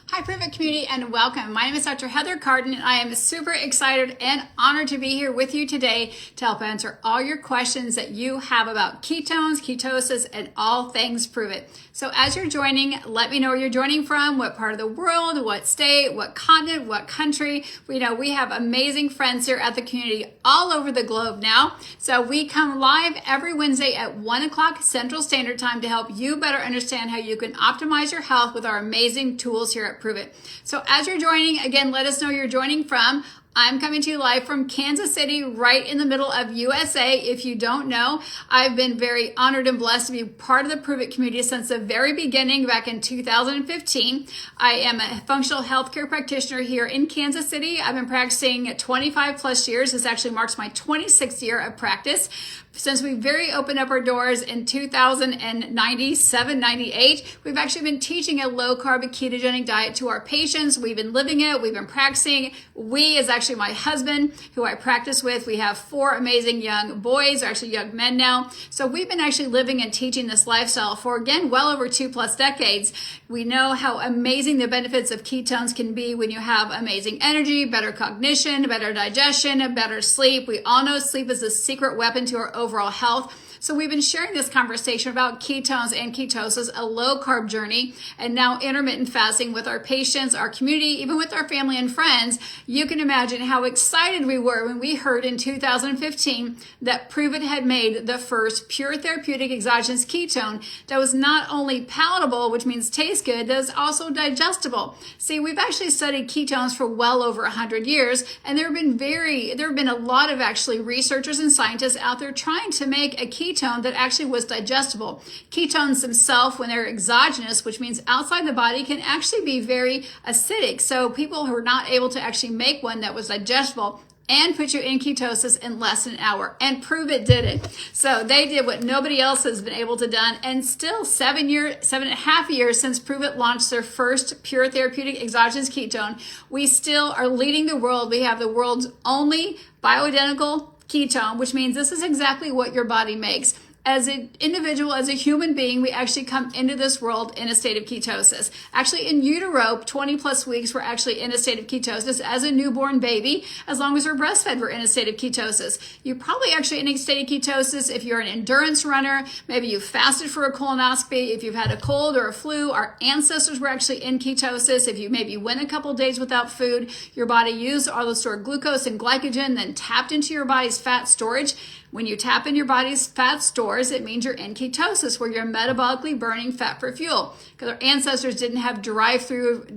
Hi, Pruvit community, and welcome. My name is Dr. Heather Carden, and I am super excited and honored to be here with you today to help answer all your questions that you have about ketones, ketosis, and all things Pruvit. So as you're joining, let me know where you're joining from, what part of the world, what state, what continent, what country. We know we have amazing friends here at the community all over the globe now. So we come live every Wednesday at 1 o'clock Central Standard Time to help you better understand how you can optimize your health with our amazing tools here at Pruvit. So as you're joining, again, let us know you're joining from. I'm coming to you live from Kansas City, right in the middle of USA. If you don't know, I've been very honored and blessed to be part of the Pruvit community since the very beginning back in 2015. I am a functional healthcare practitioner here in Kansas City. I've been practicing 25 plus years. This actually marks my 26th year of practice. Since we very opened up our doors in 2097, 98, we've actually been teaching a low-carb ketogenic diet to our patients. We've been living it. We've been practicing. We is actually my husband, who I practice with. We have 4 amazing young boys, actually young men now. So we've been actually living and teaching this lifestyle for, again, well over 2+ decades. We know how amazing the benefits of ketones can be when you have amazing energy, better cognition, better digestion, better sleep. We all know sleep is the secret weapon to our overall health. So we've been sharing this conversation about ketones and ketosis, a low carb journey, and now intermittent fasting with our patients, our community, even with our family and friends. You can imagine how excited we were when we heard in 2015 that Pruvit had made the first pure therapeutic exogenous ketone that was not only palatable, which means tastes good, that is also digestible. See, we've actually studied ketones for well over 100 years, and there have been a lot of actually researchers and scientists out there trying to make a ketone that actually was digestible. Ketones themselves, when they're exogenous, which means outside the body, can actually be very acidic. So people who are not able to actually make one that was digestible and put you in ketosis in less than an hour. And Pruvit did it. So they did what nobody else has been able to done. And still 7.5 years since Pruvit launched their first pure therapeutic exogenous ketone, we still are leading the world. We have the world's only bioidentical ketone, which means this is exactly what your body makes. As an individual, as a human being, we actually come into this world in a state of ketosis. Actually, in utero, 20+ weeks, we're actually in a state of ketosis. As a newborn baby, as long as we're breastfed, we're in a state of ketosis. You're probably actually in a state of ketosis if you're an endurance runner. Maybe you fasted for a colonoscopy. If you've had a cold or a flu, our ancestors were actually in ketosis. If you maybe went a couple days without food, your body used all the stored glucose and glycogen, then tapped into your body's fat storage. When you tap in your body's fat stores, it means you're in ketosis, where you're metabolically burning fat for fuel. Because our ancestors didn't have drive-through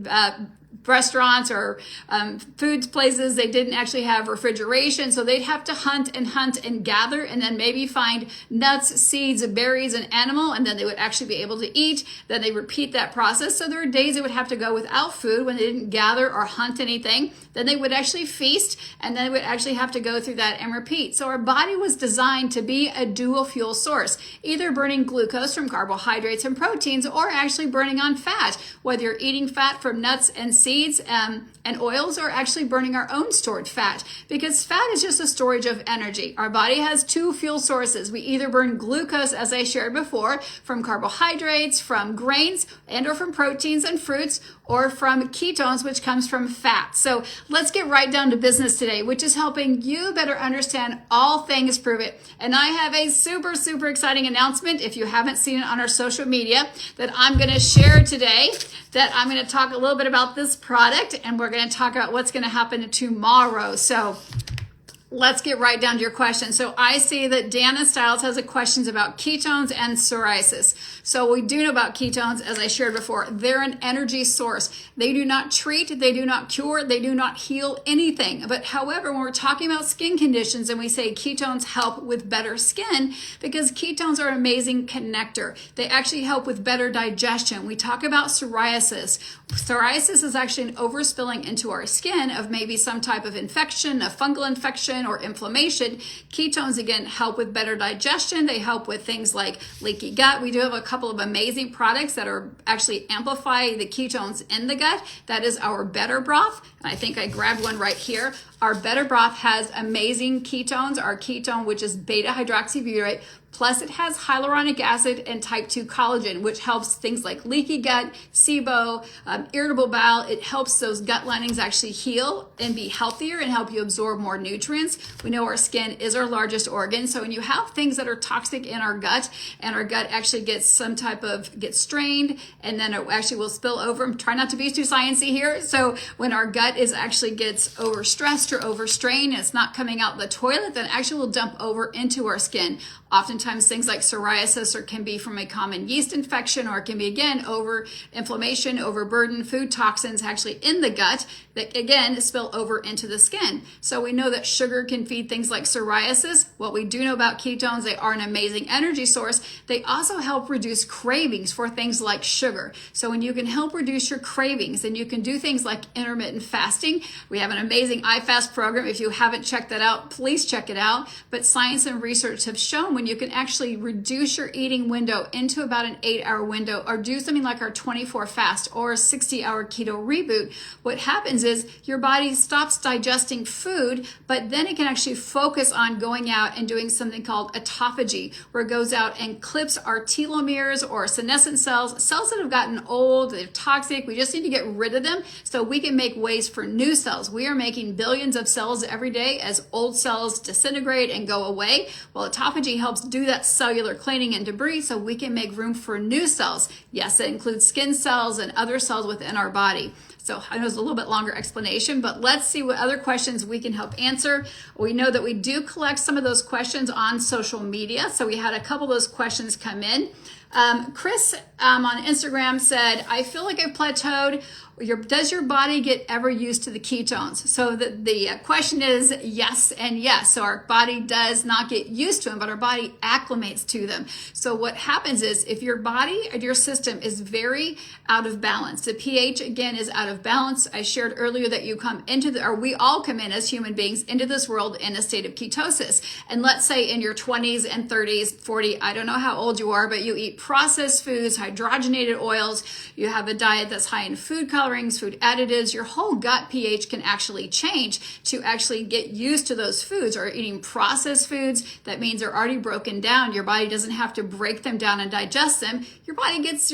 restaurants or food places. They didn't actually have refrigeration, so they'd have to hunt and gather, and then maybe find nuts, seeds, berries, and animal, and then they would actually be able to eat. Then they repeat that process. So there were days they would have to go without food when they didn't gather or hunt anything. Then they would actually feast, and then they would actually have to go through that and repeat. So our body was designed to be a dual fuel source, either burning glucose from carbohydrates and proteins, or actually burning on fat, whether you're eating fat from nuts and seeds and oils, or actually burning our own stored fat, because fat is just a storage of energy. Our body has 2 fuel sources. We either burn glucose, as I shared before, from carbohydrates, from grains, and or from proteins and fruits, or from ketones, which comes from fat. So let's get right down to business today, which is helping you better understand all things Pruvit. And I have a super, super exciting announcement, if you haven't seen it on our social media, that I'm going to share today, that I'm going to talk a little bit about this product, and we're going to talk about what's going to happen tomorrow. So let's get right down to your question. So I see that Dana Stiles has a questions about ketones and psoriasis. So we do know about ketones, as I shared before. They're an energy source. They do not treat, they do not cure, they do not heal anything. But however, when we're talking about skin conditions and we say ketones help with better skin, because ketones are an amazing connector. They actually help with better digestion. We talk about psoriasis. Psoriasis is actually an overspilling into our skin of maybe some type of infection, a fungal infection or inflammation. Ketones, again, help with better digestion. They help with things like leaky gut. We do have a couple of amazing products that are actually amplify the ketones in the gut. That is our Better Broth. And I think I grabbed one right here. Our Better Broth has amazing ketones. Our ketone, which is beta hydroxybutyrate, Plus it has hyaluronic acid and type 2 collagen, which helps things like leaky gut, SIBO, irritable bowel. It helps those gut linings actually heal and be healthier and help you absorb more nutrients. We know our skin is our largest organ. So when you have things that are toxic in our gut and our gut actually gets strained, and then it actually will spill over. I'm trying not to be too sciencey here. So when our gut gets overstressed or overstrained and it's not coming out the toilet, then actually will dump over into our skin. Oftentimes things like psoriasis can be from a common yeast infection, or it can be, again, over inflammation, overburden, food toxins actually in the gut that, again, spill over into the skin. So we know that sugar can feed things like psoriasis. What we do know about ketones, they are an amazing energy source. They also help reduce cravings for things like sugar. So when you can help reduce your cravings, then you can do things like intermittent fasting. We have an amazing iFast program. If you haven't checked that out, please check it out. But science and research have shown when you can actually reduce your eating window into about an 8-hour window, or do something like our 24 fast or a 60-hour keto reboot, what happens is your body stops digesting food, but then it can actually focus on going out and doing something called autophagy, where it goes out and clips our telomeres or senescent cells that have gotten old, they're toxic. We just need to get rid of them so we can make ways for new cells. We are making billions of cells every day as old cells disintegrate and go away. Well, autophagy helps do that cellular cleaning and debris so we can make room for new cells. Yes, it includes skin cells and other cells within our body. So I know it's a little bit longer explanation, but let's see what other questions we can help answer. We know that we do collect some of those questions on social media. So we had a couple of those questions come in. Chris on Instagram said, I feel like I've plateaued. Does your body get ever used to the ketones? So the question is yes and yes. So our body does not get used to them, but our body acclimates to them. So what happens is if your body or your system is very out of balance, the pH again is out of balance. I shared earlier that you come into we all come in as human beings into this world in a state of ketosis. And let's say in your 20s and 30s, 40, I don't know how old you are, but you eat processed foods, hydrogenated oils, you have a diet that's high in food colorings, food additives, your whole gut pH can actually change to actually get used to those foods. Or eating processed foods, that means they're already broken down. Your body doesn't have to break them down and digest them. Your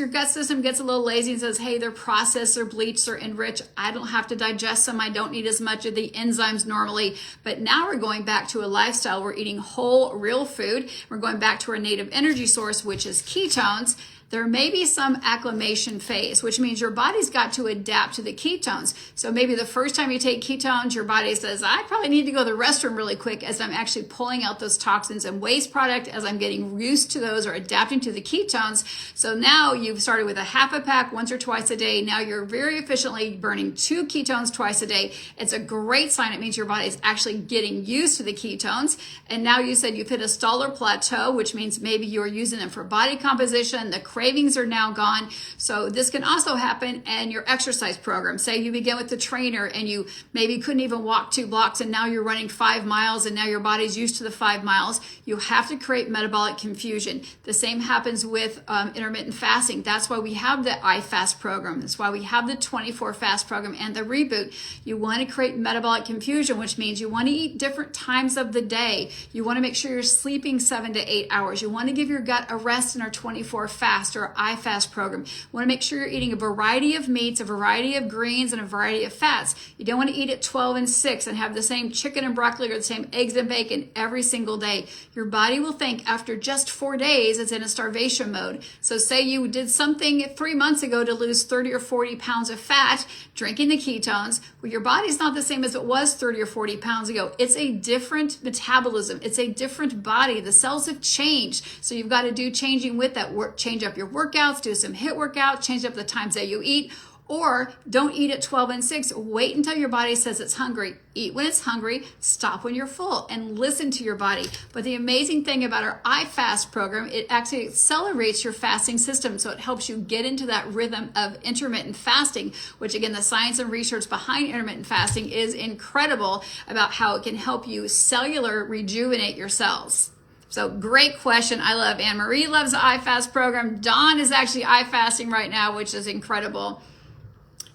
gut system gets a little lazy and says, hey, they're processed, they're bleached, they're enriched. I don't have to digest them. I don't need as much of the enzymes normally. But now we're going back to a lifestyle. We're eating whole, real food. We're going back to our native energy source, which is ketones. There may be some acclimation phase, which means your body's got to adapt to the ketones. So maybe the first time you take ketones, your body says, I probably need to go to the restroom really quick as I'm actually pulling out those toxins and waste product as I'm getting used to those or adapting to the ketones. So now you've started with a half a pack once or twice a day. Now you're very efficiently burning 2 ketones twice a day. It's a great sign. It means your body's actually getting used to the ketones. And now you said you've hit a stall or plateau, which means maybe you're using them for body composition. The cravings are now gone. So this can also happen in your exercise program. Say you begin with the trainer and you maybe couldn't even walk 2 blocks and now you're running 5 miles and now your body's used to the 5 miles. You have to create metabolic confusion. The same happens with intermittent fasting. That's why we have the iFast program. That's why we have the 24 fast program and the reboot. You want to create metabolic confusion, which means you want to eat different times of the day. You want to make sure you're sleeping 7 to 8 hours. You want to give your gut a rest in our 24 fast or iFast program. You want to make sure you're eating a variety of meats, a variety of greens, and a variety of fats. You don't want to eat at 12 and 6 and have the same chicken and broccoli or the same eggs and bacon every single day. Your body will think after just 4 days it's in a starvation mode. So say you did something 3 months ago to lose 30 or 40 pounds of fat, drinking the ketones. Well, your body's not the same as it was 30 or 40 pounds ago. It's a different metabolism. It's a different body. The cells have changed. So you've got to do changing with that work. Change up your workouts, do some HIIT workouts, change up the times that you eat, or don't eat at 12 and 6. Wait until your body says it's hungry. Eat when it's hungry, stop when you're full, and listen to your body. But the amazing thing about our iFast program, it actually accelerates your fasting system. So it helps you get into that rhythm of intermittent fasting, which again, the science and research behind intermittent fasting is incredible about how it can help you cellular rejuvenate your cells. So great question. I love Anne Marie loves the iFast program. Dawn is actually iFasting right now, which is incredible.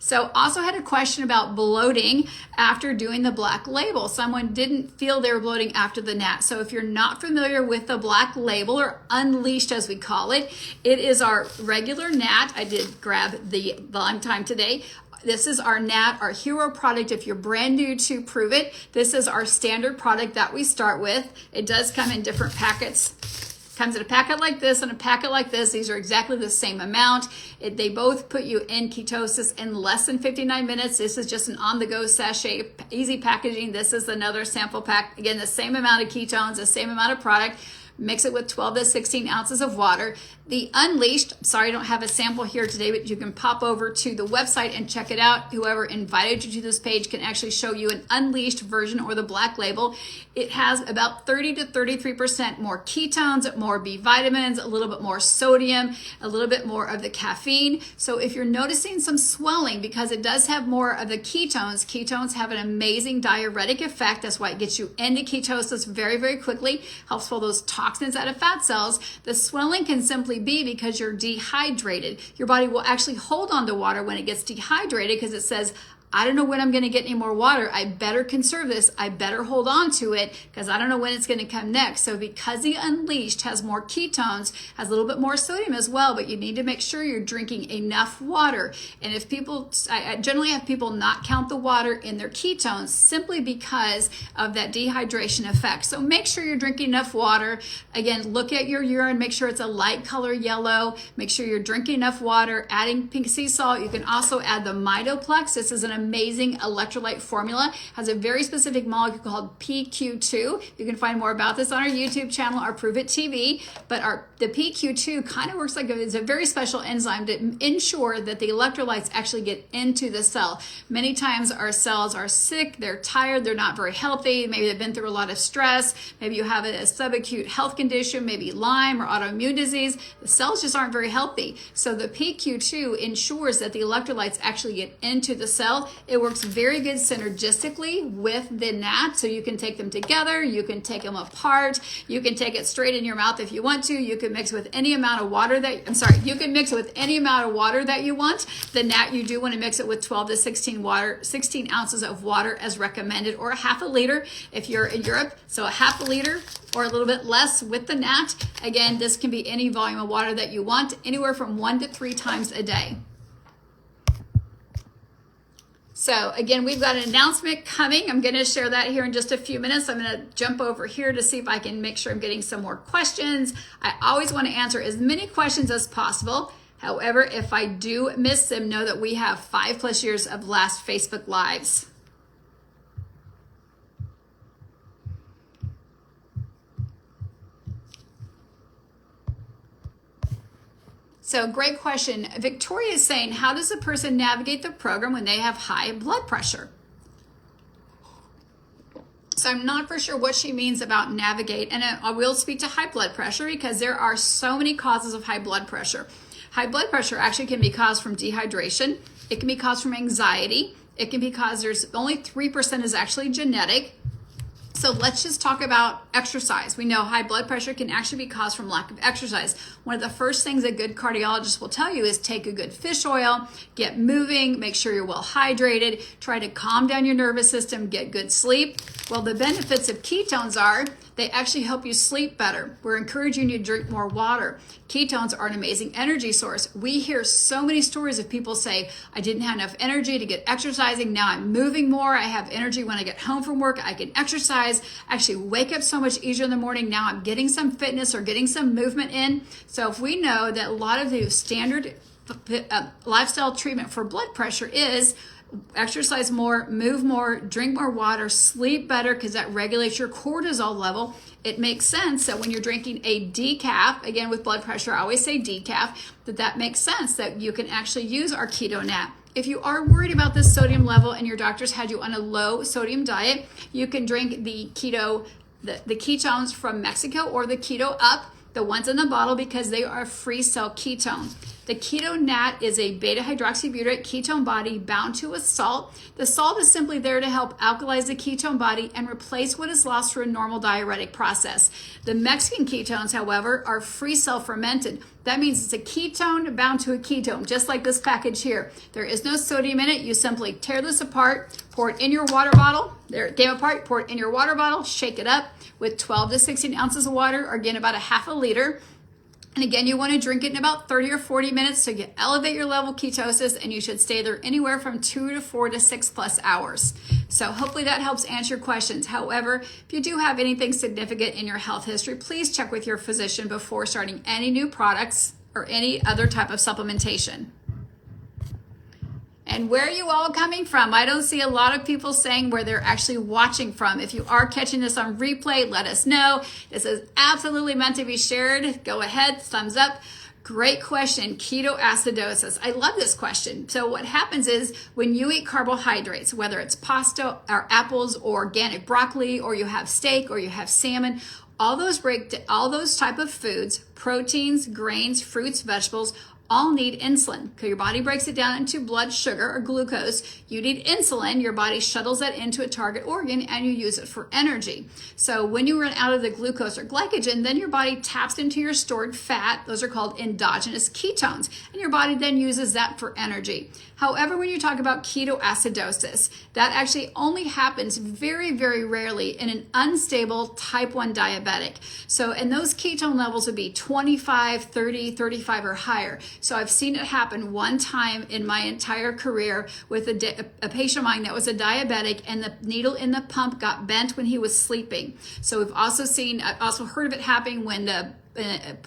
So also had a question about bloating after doing the black label. Someone didn't feel they were bloating after the gnat. So if you're not familiar with the black label, or unleashed as we call it, it is our regular gnat. I did grab the lime thyme today. This is our gnat, our hero product. If you're brand new to Pruvit, this is our standard product that we start with. It does come in different packets. Comes in a packet like this and a packet like this. These are exactly the same amount. They both put you in ketosis in less than 59 minutes. This is just an on-the-go sachet, easy packaging. This is another sample pack. Again, the same amount of ketones, the same amount of product. Mix it with 12 to 16 ounces of water. The Unleashed, sorry I don't have a sample here today, but you can pop over to the website and check it out. Whoever invited you to this page can actually show you an Unleashed version or the black label. It has about 30 to 33% more ketones, more B vitamins, a little bit more sodium, a little bit more of the caffeine. So if you're noticing some swelling, because it does have more of the ketones, ketones have an amazing diuretic effect. That's why it gets you into ketosis very, very quickly, helps pull those toxins out of fat cells. The swelling can simply be because you're dehydrated. Your body will actually hold on to water when it gets dehydrated because it says, I don't know when I'm going to get any more water. I better conserve this. I better hold on to it because I don't know when it's going to come next. So because the Unleashed has more ketones, has a little bit more sodium as well, but you need to make sure you're drinking enough water. And if people, I generally have people not count the water in their ketones simply because of that dehydration effect. So make sure you're drinking enough water. Again, look at your urine, make sure it's a light color yellow. Make sure you're drinking enough water, adding pink sea salt. You can also add the Mitoplex. This is an amazing electrolyte formula, has a very specific molecule called PQ2. You can find more about this on our YouTube channel, our Pruvit TV, but the PQ2 kind of works like it's a very special enzyme to ensure that the electrolytes actually get into the cell. Many times our cells are sick, they're tired, they're not very healthy, maybe they've been through a lot of stress, maybe you have a subacute health condition, maybe Lyme or autoimmune disease. The cells just aren't very healthy. So the PQ2 ensures that the electrolytes actually get into the cell. It works very good synergistically with the gnat, so you can take them together, you can take them apart, you can take it straight in your mouth if you want to, you can mix with any amount of water you can mix with any amount of water that you want. The gnat, you do want to mix it with 12 to 16 ounces of water as recommended, or a half a liter if you're in Europe, so a half a liter or a little bit less with the gnat. Again, this can be any volume of water that you want, anywhere from 1 to 3 times a day. So again, we've got an announcement coming. I'm going to share that here in just a few minutes. I'm going to jump over here to see if I can make sure I'm getting some more questions. I always want to answer as many questions as possible. However, if I do miss them, know that we have 5+ years of last Facebook Lives. So great question. Victoria is saying, how does a person navigate the program when they have high blood pressure? So I'm not for sure what she means about navigate, and I will speak to high blood pressure because there are so many causes of high blood pressure. High blood pressure actually can be caused from dehydration. It can be caused from anxiety. It can be caused, there's only 3% is actually genetic. So let's just talk about exercise. We know high blood pressure can actually be caused from lack of exercise. One of the first things a good cardiologist will tell you is take a good fish oil, get moving, make sure you're well hydrated, try to calm down your nervous system, get good sleep. Well, the benefits of ketones are they actually help you sleep better. We're encouraging you to drink more water. Ketones are an amazing energy source. We hear so many stories of people say, I didn't have enough energy to get exercising. Now I'm moving more. I have energy when I get home from work. I can exercise. I actually wake up so much easier in the morning. Now I'm getting some fitness or getting some movement in. So if we know that a lot of the standard lifestyle treatment for blood pressure is exercise more, move more, drink more water, sleep better because that regulates your cortisol level. It makes sense that when you're drinking a decaf, again with blood pressure, I always say decaf, that makes sense that you can actually use our Keto Nat. If you are worried about the sodium level and your doctor's had you on a low sodium diet, you can drink the keto, the ketones from Mexico or the Keto Up. the ones in the bottle because they are free cell ketone. The keto nat is a beta hydroxybutyrate ketone body bound to a salt. The salt is simply there to help alkalize the ketone body and replace what is lost through a normal diuretic process. The Mexican ketones, however, are free cell fermented. That means it's a ketone bound to a ketone, just like this package here. There is no sodium in it. You simply tear this apart, pour it in your water bottle. There it came apart, pour it in your water bottle, shake it up with 12 to 16 ounces of water, or again, about a half a liter. And again, you want to drink it in about 30 or 40 minutes so you elevate your level of ketosis, and you should stay there anywhere from 2 to 4 to 6+ hours. So hopefully that helps answer your questions. However, if you do have anything significant in your health history, please check with your physician before starting any new products or any other type of supplementation. And where are you all coming from? I don't see a lot of people saying where they're actually watching from. If you are catching this on replay, let us know. This is absolutely meant to be shared. Go ahead, thumbs up. Great question, ketoacidosis. I love this question. So what happens is when you eat carbohydrates, whether it's pasta or apples or organic broccoli, or you have steak or you have salmon, all those type of foods, proteins, grains, fruits, vegetables, all need insulin because your body breaks it down into blood sugar or glucose. You need insulin. Your body shuttles that into a target organ and you use it for energy. So when you run out of the glucose or glycogen, then your body taps into your stored fat. Those are called endogenous ketones. And your body then uses that for energy. However, when you talk about ketoacidosis, that actually only happens very, very rarely in an unstable type 1 diabetic. So, and those ketone levels would be 25, 30, 35 or higher. So I've seen it happen one time in my entire career with a patient of mine that was a diabetic, and the needle in the pump got bent when he was sleeping. So I've also heard of it happening when a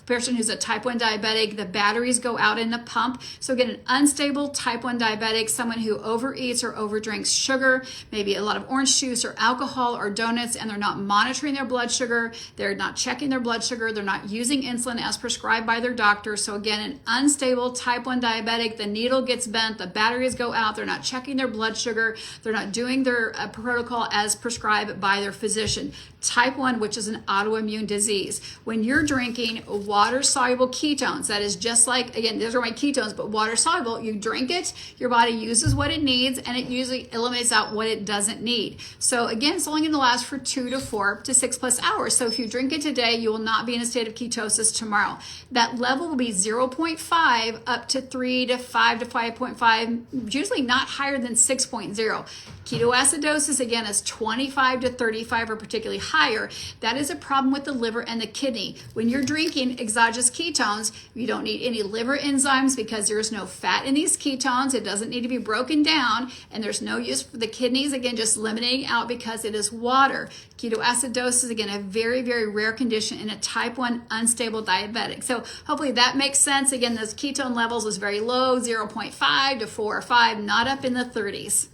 person who's a type 1 diabetic, the batteries go out in the pump. So again, an unstable type 1 diabetic, someone who overeats or overdrinks sugar, maybe a lot of orange juice or alcohol or donuts, and they're not monitoring their blood sugar, they're not checking their blood sugar, they're not using insulin as prescribed by their doctor. So again, an unstable type 1 diabetic, the needle gets bent, the batteries go out, they're not checking their blood sugar, they're not doing their protocol as prescribed by their physician. Type 1, which is an autoimmune disease. When you're drinking water-soluble ketones, that is just like, again, those are my ketones, but water-soluble, you drink it, your body uses what it needs, and it usually eliminates out what it doesn't need. So again, it's only going to last for 2 to 4 to 6+ hours. So if you drink it today, you will not be in a state of ketosis tomorrow. That level will be 0.5 up to 3 to 5 to 5.5, usually not higher than 6.0. Ketoacidosis, again, is 25 to 35 or particularly higher. That is a problem with the liver and the kidney. When you're drinking exogenous ketones, you don't need any liver enzymes because there's no fat in these ketones. It doesn't need to be broken down, and there's no use for the kidneys, again, just eliminating out because it is water. Ketoacidosis, again, a very, very rare condition in a type 1 unstable diabetic. So hopefully that makes sense. Again, those ketone levels is very low, 0.5 to 4 or 5, not up in the 30s.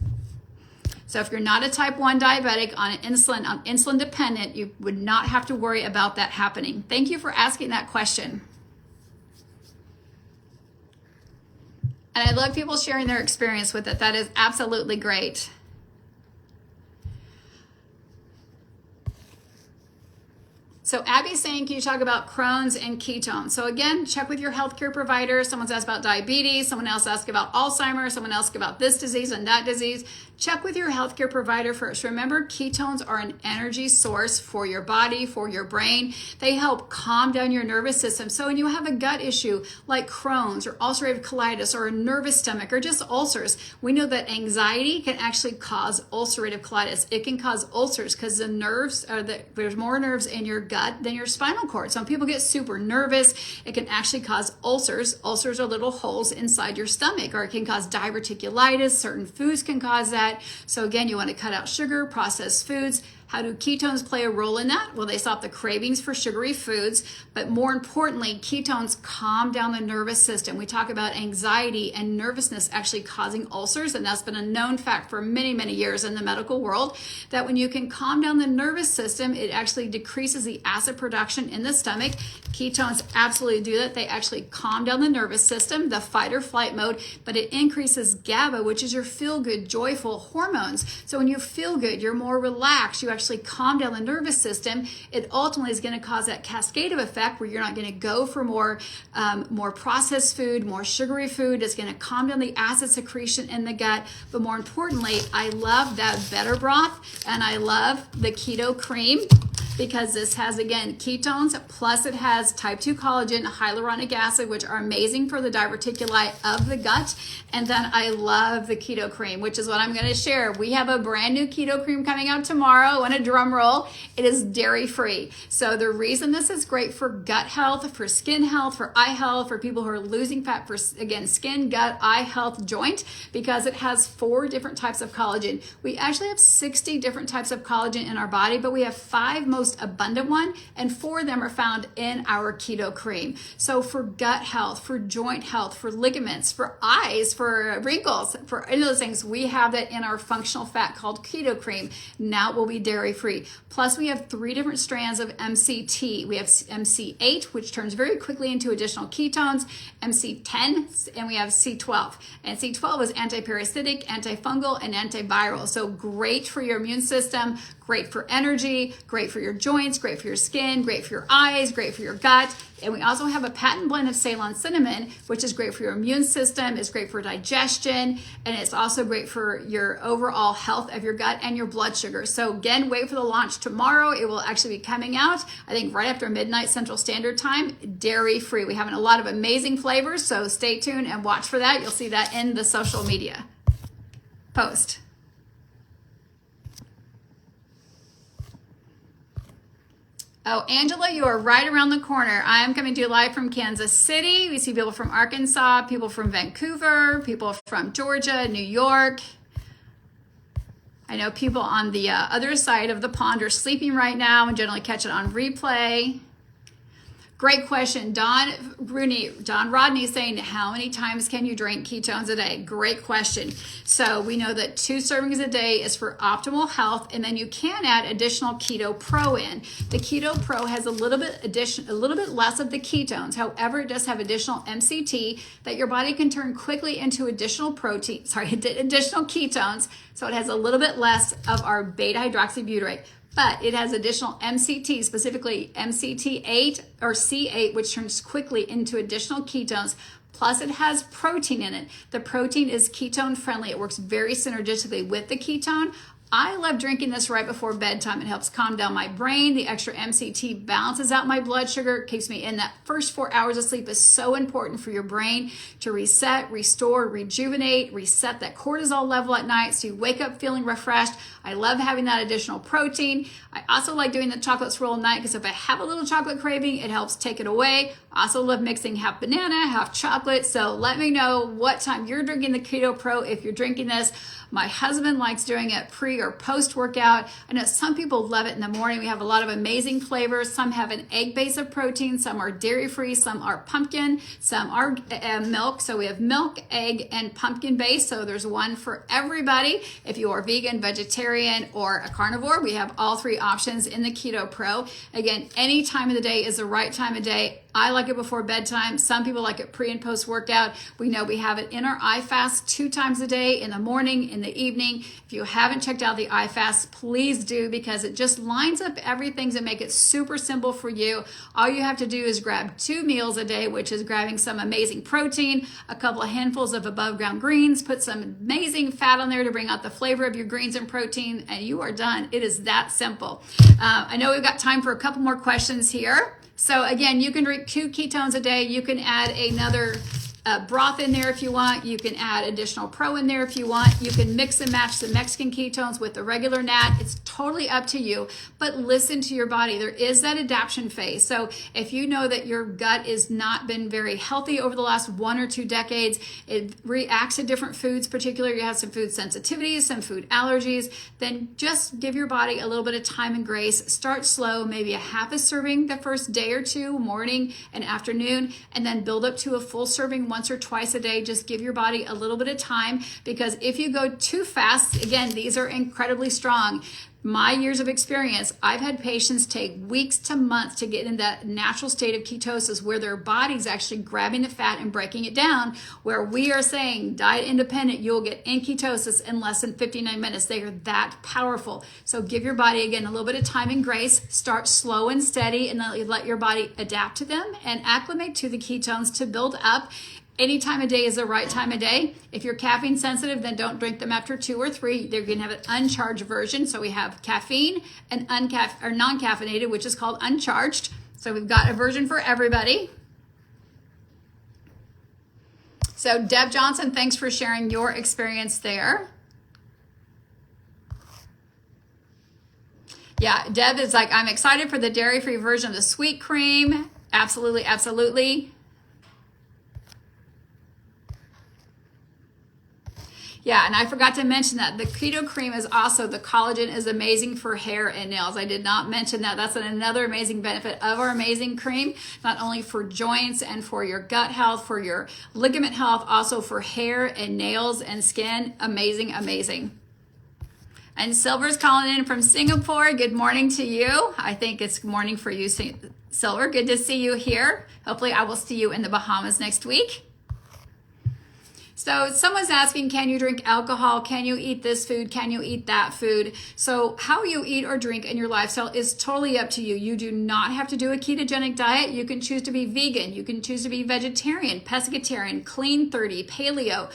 So if you're not a type 1 diabetic on insulin dependent, you would not have to worry about that happening. Thank you for asking that question. And I love people sharing their experience with it. That is absolutely great. So Abby's saying, can you talk about Crohn's and ketones? So again, check with your healthcare provider. Someone's asked about diabetes. Someone else asked about Alzheimer's. Someone else asked about this disease and that disease. Check with your healthcare provider first. Remember, ketones are an energy source for your body, for your brain. They help calm down your nervous system. So when you have a gut issue like Crohn's or ulcerative colitis or a nervous stomach or just ulcers, we know that anxiety can actually cause ulcerative colitis. It can cause ulcers because there's more nerves in your gut than your spinal cord. So when people get super nervous, it can actually cause ulcers. Ulcers are little holes inside your stomach, or it can cause diverticulitis. Certain foods can cause that. So again, you want to cut out sugar, processed foods. How do ketones play a role in that? Well, they stop the cravings for sugary foods, but more importantly, ketones calm down the nervous system. We talk about anxiety and nervousness actually causing ulcers, and that's been a known fact for many, many years in the medical world, that when you can calm down the nervous system, it actually decreases the acid production in the stomach. Ketones absolutely do that. They actually calm down the nervous system, the fight or flight mode, but it increases GABA, which is your feel-good, joyful hormones. So when you feel good, you're more relaxed, you actually actually calm down the nervous system, it ultimately is going to cause that cascade of effect where you're not going to go for more processed food, more sugary food. It's going to calm down the acid secretion in the gut. But more importantly, I love that better broth, and I love the keto cream, because this has, again, ketones, plus it has type 2 collagen, hyaluronic acid, which are amazing for the diverticuli of the gut. And then I love the keto cream, which is what I'm going to share. We have a brand new keto cream coming out tomorrow, and a drum roll. It is dairy free. So the reason this is great for gut health, for skin health, for eye health, for people who are losing fat, for, again, skin, gut, eye health, joint, because it has 4 different types of collagen. We actually have 60 different types of collagen in our body, but we have 5 most abundant one, and 4 of them are found in our keto cream. So for gut health, for joint health, for ligaments, for eyes, for wrinkles, for any of those things, we have that in our functional fat called keto cream. Now it will be dairy free. Plus we have 3 different strands of MCT. We have MC8, which turns very quickly into additional ketones, MC10, and we have C12. And C12 is antiparasitic, antifungal, and antiviral. So great for your immune system, great for energy, great for your joints, great for your skin, great for your eyes, great for your gut. And we also have a patent blend of Ceylon cinnamon, which is great for your immune system, it's great for digestion, and it's also great for your overall health of your gut and your blood sugar. So again, wait for the launch tomorrow. It will actually be coming out, I think, right after midnight Central Standard Time, dairy free. We have a lot of amazing flavors, so stay tuned and watch for that. You'll see that in the social media post. Oh, Angela, you are right around the corner. I am coming to you live from Kansas City. We see people from Arkansas, people from Vancouver, people from Georgia, New York. I know people on the other side of the pond are sleeping right now and generally catch it on replay. Great question. Don Rodney is saying, how many times can you drink ketones a day? Great question. So we know that 2 servings a day is for optimal health, and then you can add additional Keto Pro in. The Keto Pro has a little bit less of the ketones. However, it does have additional MCT that your body can turn quickly into additional ketones. So it has a little bit less of our beta hydroxybutyrate. But it has additional MCT, specifically MCT8 or C8, which turns quickly into additional ketones. Plus it has protein in it. The protein is ketone friendly. It works very synergistically with the ketone. I love drinking this right before bedtime. It helps calm down my brain. The extra MCT balances out my blood sugar, keeps me in. That first 4 hours of sleep is so important for your brain to reset, restore, rejuvenate, reset that cortisol level at night so you wake up feeling refreshed. I love having that additional protein. I also like doing the chocolate swirl at night because if I have a little chocolate craving, it helps take it away. I also love mixing half banana, half chocolate. So let me know what time you're drinking the Keto Pro if you're drinking this. My husband likes doing it pre or post workout. I know some people love it in the morning. We have a lot of amazing flavors. Some have an egg base of protein. Some are dairy free. Some are pumpkin. Some are milk. So we have milk, egg, and pumpkin base. So there's one for everybody. If you are vegan, vegetarian, or a carnivore, we have all 3 options in the Keto Pro. Again, any time of the day is the right time of day. I like it before bedtime. Some people like it pre and post workout. We know we have it in our iFast 2 times a day, in the morning, in the evening. If you haven't checked out the iFast, please do, because it just lines up everything to make it super simple for you. All you have to do is grab 2 meals a day, which is grabbing some amazing protein, a couple of handfuls of above ground greens, put some amazing fat on there to bring out the flavor of your greens and protein, and you are done. It is that simple. I know we've got time for a couple more questions here. So again, you can drink 2 ketones a day. You can add another broth in there if you want. You can add additional pro in there if you want. You can mix and match the Mexican ketones with the regular nat. It's totally up to you, but listen to your body. There is that adaptation phase. So if you know that your gut has not been very healthy over the last 1 or 2 decades, it reacts to different foods, particularly you have some food sensitivities, some food allergies, then just give your body a little bit of time and grace. Start slow, maybe a half a serving the first day or 2, morning and afternoon, and then build up to a full serving once or twice a day. Just give your body a little bit of time, because if you go too fast, again, these are incredibly strong. my years of experience, I've had patients take weeks to months to get in that natural state of ketosis where their body's actually grabbing the fat and breaking it down, where we are saying diet independent, you'll get in ketosis in less than 59 minutes. They are that powerful. So give your body, again, a little bit of time and grace. Start slow and steady and then let your body adapt to them and acclimate to the ketones to build up. Any time of day is the right time of day. If you're caffeine sensitive, then don't drink them after 2 or 3. They're going to have an uncharged version. So we have caffeine and non-caffeinated, which is called uncharged. So we've got a version for everybody. So Deb Johnson, thanks for sharing your experience there. Yeah, Deb is like, I'm excited for the dairy-free version of the sweet cream. Absolutely, absolutely. Yeah, and I forgot to mention that the keto cream is also, the collagen is amazing for hair and nails. I did not mention that. That's another amazing benefit of our amazing cream, not only for joints and for your gut health, for your ligament health, also for hair and nails and skin. Amazing, amazing. And Silver's calling in from Singapore. Good morning to you. I think it's morning for you, Silver. Good to see you here. Hopefully I will see you in the Bahamas next week. So someone's asking, can you drink alcohol? Can you eat this food? Can you eat that food? So how you eat or drink in your lifestyle is totally up to you. You do not have to do a ketogenic diet. You can choose to be vegan. You can choose to be vegetarian, pescatarian, clean 30, paleo,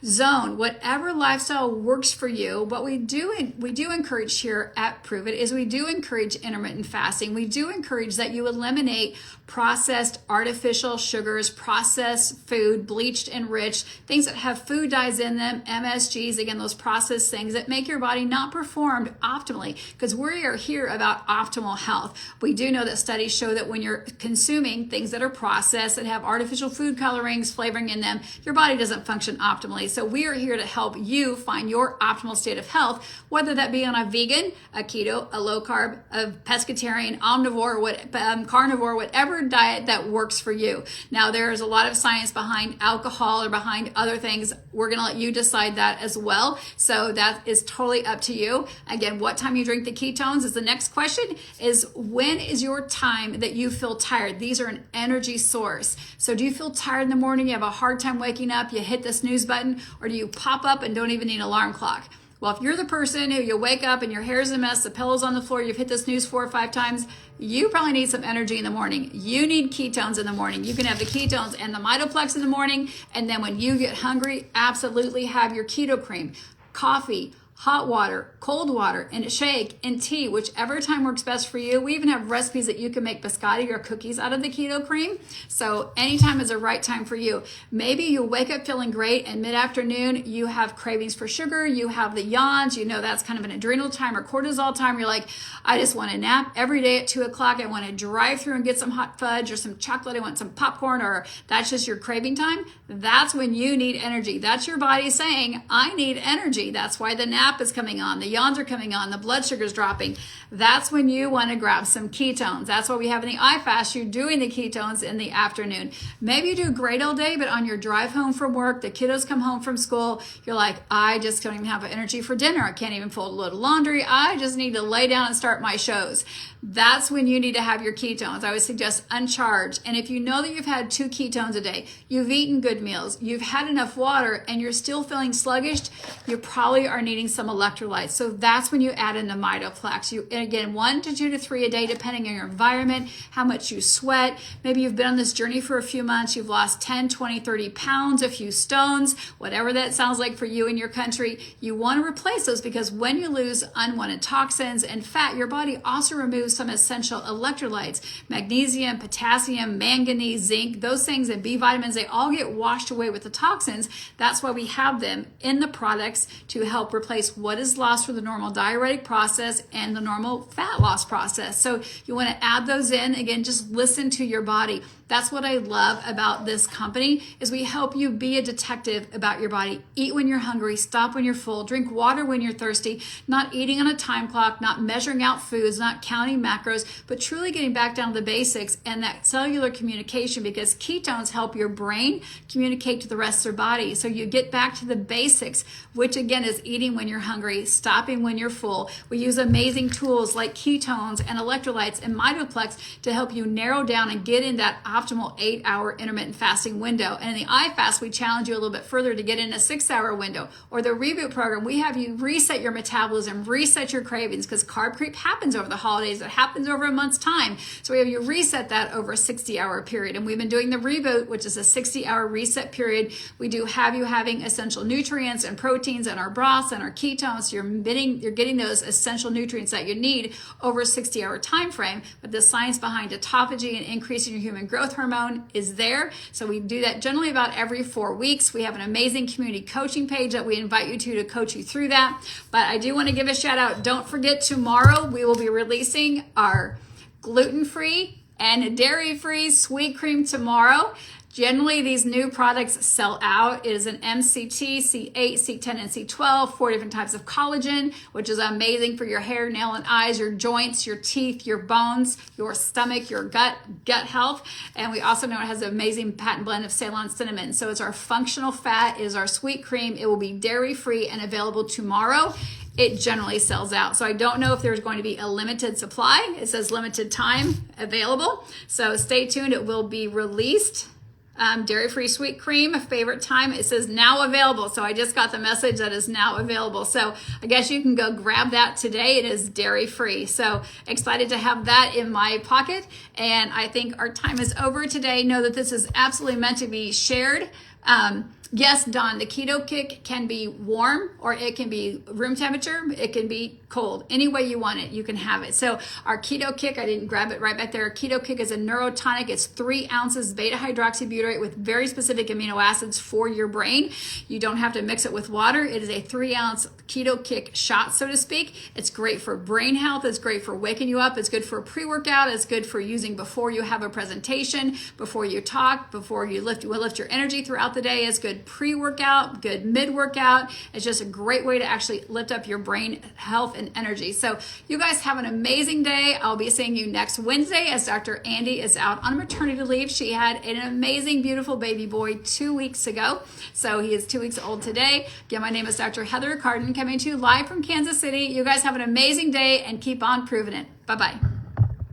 zone, whatever lifestyle works for you. What we do encourage here at Pruvit is we do encourage intermittent fasting. We do encourage that you eliminate processed artificial sugars, processed food, bleached, enriched, things that have food dyes in them, MSGs, again, those processed things that make your body not perform optimally, because we are here about optimal health. We do know that studies show that when you're consuming things that are processed, that have artificial food colorings, flavoring in them, your body doesn't function optimally. So we are here to help you find your optimal state of health, whether that be on a vegan, a keto, a low carb, a pescatarian, omnivore, carnivore, whatever diet that works for you. Now, there's a lot of science behind alcohol or behind other things. We're going to let you decide that as well. So that is totally up to you. Again, what time you drink the ketones is the next question, is when is your time that you feel tired? These are an energy source. So do you feel tired in the morning? You have a hard time waking up, you hit the snooze button, or do you pop up and don't even need an alarm clock? Well, if you're the person who you wake up and your hair's a mess, the pillow's on the floor, you've hit the snooze 4 or 5 times, you probably need some energy in the morning. You need ketones in the morning. You can have the ketones and the mitoplex in the morning, and then when you get hungry, absolutely have your keto cream, coffee, hot water, cold water, and a shake, and tea, whichever time works best for you. We even have recipes that you can make biscotti or cookies out of the keto cream. So anytime is the right time for you. Maybe you wake up feeling great and mid-afternoon you have cravings for sugar, you have the yawns, you know that's kind of an adrenal time or cortisol time. You're like, I just want to nap every day at 2 o'clock. I want to drive through and get some hot fudge or some chocolate. I want some popcorn, or that's just your craving time. That's when you need energy. That's your body saying, I need energy. That's why the nap is coming on, the yawns are coming on, the blood sugar is dropping. That's when you want to grab some ketones. That's why we have in the iFast, you're doing the ketones in the afternoon. Maybe you do great all day, but on your drive home from work, the kiddos come home from school, you're like, I just don't even have energy for dinner. I can't even fold a load of laundry. I just need to lay down and start my shows. That's when you need to have your ketones. I would suggest uncharged. And if you know that you've had 2 ketones a day, you've eaten good meals, you've had enough water, and you're still feeling sluggish, you probably are needing some electrolytes. So that's when you add in the mitoplex. You, again, 1 to 2 to 3 a day, depending on your environment, how much you sweat. Maybe you've been on this journey for a few months, you've lost 10, 20, 30 pounds, a few stones, whatever that sounds like for you in your country. You want to replace those, because when you lose unwanted toxins and fat, your body also removes some essential electrolytes, magnesium, potassium, manganese, zinc, those things, and B vitamins, they all get washed away with the toxins. That's why we have them in the products to help replace what is lost through the normal diuretic process and the normal fat loss process. So you want to add those in. Again, just listen to your body. That's what I love about this company, is we help you be a detective about your body. Eat when you're hungry, stop when you're full, drink water when you're thirsty, not eating on a time clock, not measuring out foods, not counting macros, but truly getting back down to the basics and that cellular communication, because ketones help your brain communicate to the rest of your body. So you get back to the basics, which again is eating when you're hungry, stopping when you're full. We use amazing tools like ketones and electrolytes and Mitoplex to help you narrow down and get in that optimal 8-hour intermittent fasting window. And in the iFast, we challenge you a little bit further to get in a 6-hour window. Or the Reboot program, we have you reset your metabolism, reset your cravings, because carb creep happens over the holidays. It happens over a month's time. So we have you reset that over a 60-hour period. And we've been doing the Reboot, which is a 60-hour reset period. We do have you having essential nutrients and proteins in our broths and our ketones. So you're getting those essential nutrients that you need over a 60-hour time frame. But the science behind autophagy and increasing your human growth hormone is there. So we do that generally about every 4 weeks. We have an amazing community coaching page that we invite you to coach you through that. But I do want to give a shout out. Don't forget, tomorrow we will be releasing our gluten-free and dairy-free sweet cream tomorrow. Generally, these new products sell out. It is an MCT, C8, C10, and C12, 4 different types of collagen, which is amazing for your hair, nail, and eyes, your joints, your teeth, your bones, your stomach, your gut health. And we also know it has an amazing patent blend of Ceylon cinnamon. So it's our functional fat, is our sweet cream. It will be dairy-free and available tomorrow. It generally sells out. So I don't know if there's going to be a limited supply. It says limited time available. So stay tuned. It will be released. Dairy-free sweet cream, favorite time. It says now available. So I just got the message that is now available. So I guess you can go grab that today. It is dairy-free. So excited to have that in my pocket. And I think our time is over today. Know that this is absolutely meant to be shared. Yes, Dawn, the Keto Kick can be warm, or it can be room temperature. It can be cold. Any way you want it, you can have it. So our Keto Kick, I didn't grab it right back there. Keto Kick is a neurotonic. It's 3 ounces beta hydroxybutyrate with very specific amino acids for your brain. You don't have to mix it with water. It is a 3-ounce Keto Kick shot, so to speak. It's great for brain health. It's great for waking you up. It's good for a pre-workout. It's good for using before you have a presentation, before you talk, before you lift your energy throughout the day. It's good pre-workout, good mid-workout. It's just a great way to actually lift up your brain health and energy. So you guys have an amazing day. I'll be seeing you next Wednesday as Dr. Andy is out on maternity leave. She had an amazing, beautiful baby boy 2 weeks ago. So he is 2 weeks old today. Again, my name is Dr. Heather Carden, coming to you live from Kansas City. You guys have an amazing day and keep on proving it. Bye-bye.